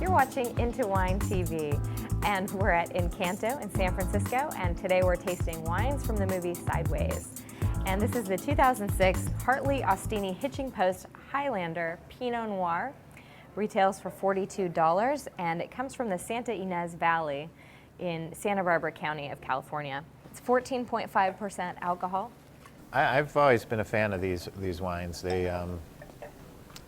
You're watching IntoWineTV, and we're at Incanto in San Francisco, and today we're tasting wines from the movie Sideways. And this is the 2006 Hartley Ostini Hitching Post Highliner Pinot Noir. Retails for $42, and it comes from the Santa Ynez Valley in Santa Barbara County of California. It's 14.5% alcohol. I've always been a fan of these wines. They,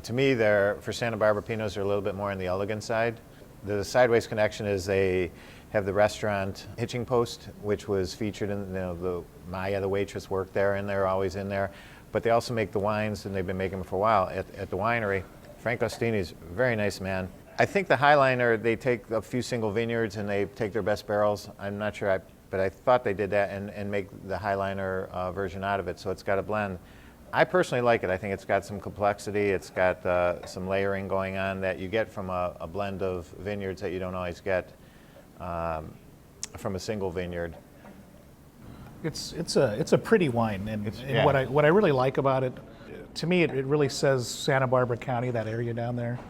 to me, for Santa Barbara Pinots, they're a little bit more on the elegant side. The Sideways connection is they have the restaurant Hitching Post, which was featured in the Maya, the waitress, worked there, and they're always in there. But they also make the wines, and they've been making them for a while at the winery. Frank Ostini's a very nice man. I think the Highliner, they take a few single vineyards and they take their best barrels. I'm not sure, but I thought they did that and make the Highliner version out of it, so it's got a blend. I personally like it. I think it's got some complexity. It's got some layering going on that you get from a blend of vineyards that you don't always get from a single vineyard. It's a pretty wine, and yeah. what I really like about it, to me, it really says Santa Barbara County, that area down there.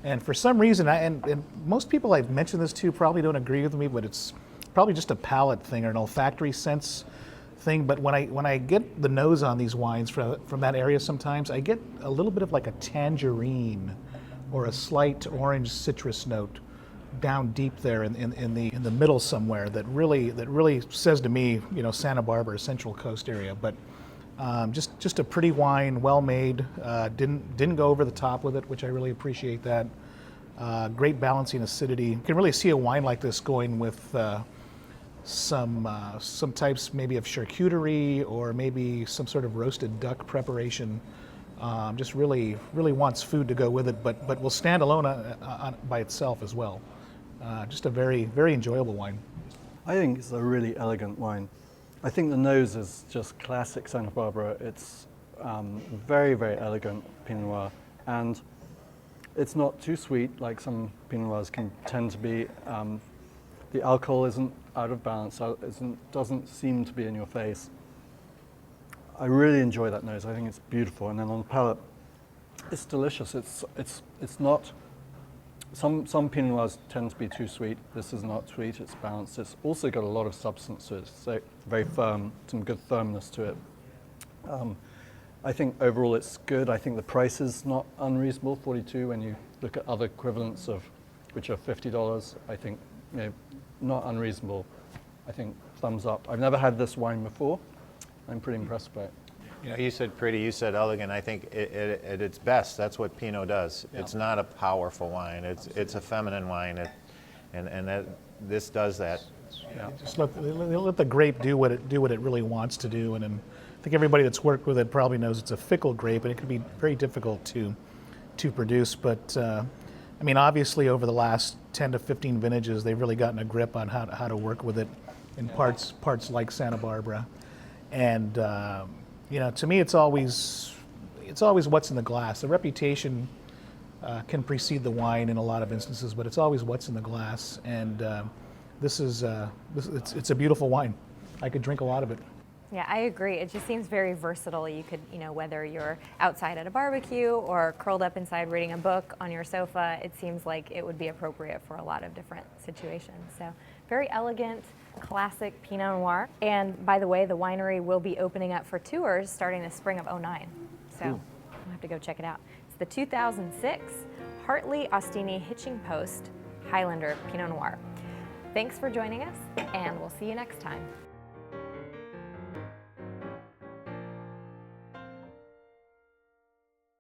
And for some reason, and most people I've mentioned this to probably don't agree with me, but it's probably just a palate thing or an olfactory sense thing. But when I get the nose on these wines from that area, sometimes I get a little bit of like a tangerine or a slight orange citrus note down deep there in the middle somewhere that really says to me, Santa Barbara, Central Coast area. But just a pretty wine, well made. Didn't go over the top with it, which I really appreciate that. Great balancing acidity. You can really see a wine like this going with some types maybe of charcuterie or maybe some sort of roasted duck preparation. Just really wants food to go with it, but will stand alone by itself as well. Just a very enjoyable wine. I think it's a really elegant wine. I think the nose is just classic Santa Barbara. It's very elegant Pinot Noir, and it's not too sweet like some Pinot Noirs can tend to be. The alcohol isn't out of balance, doesn't seem to be in your face. I really enjoy that nose. I think it's beautiful, and then on the palate, it's delicious. It's not. Some Pinot Noirs tend to be too sweet. This is not sweet, it's balanced. It's also got a lot of substance to it, so very firm, some good firmness to it. I think overall it's good. I think the price is not unreasonable, $42, when you look at other equivalents which are $50. I think, not unreasonable. I think thumbs up. I've never had this wine before. I'm pretty impressed by it. You said pretty, you said elegant. I think at its best, that's what Pinot does. Yeah. It's not a powerful wine. It's a feminine wine, and this does that. Yeah. Just let the grape do what it really wants to do, and I think everybody that's worked with it probably knows it's a fickle grape, and it can be very difficult to produce. But obviously, over the last 10 to 15 vintages, they've really gotten a grip on how to work with it in parts like Santa Barbara, and. To me, it's always what's in the glass. The reputation can precede the wine in a lot of instances, but it's always what's in the glass. And it's a beautiful wine. I could drink a lot of it. Yeah, I agree. It just seems very versatile. You could, whether you're outside at a barbecue or curled up inside reading a book on your sofa, it seems like it would be appropriate for a lot of different situations. So very elegant, classic Pinot Noir. And by the way, the winery will be opening up for tours starting the spring of '09. So we'll have to go check it out. It's the 2006 Hartley Ostini Hitching Post Highliner Pinot Noir. Thanks for joining us, and we'll see you next time.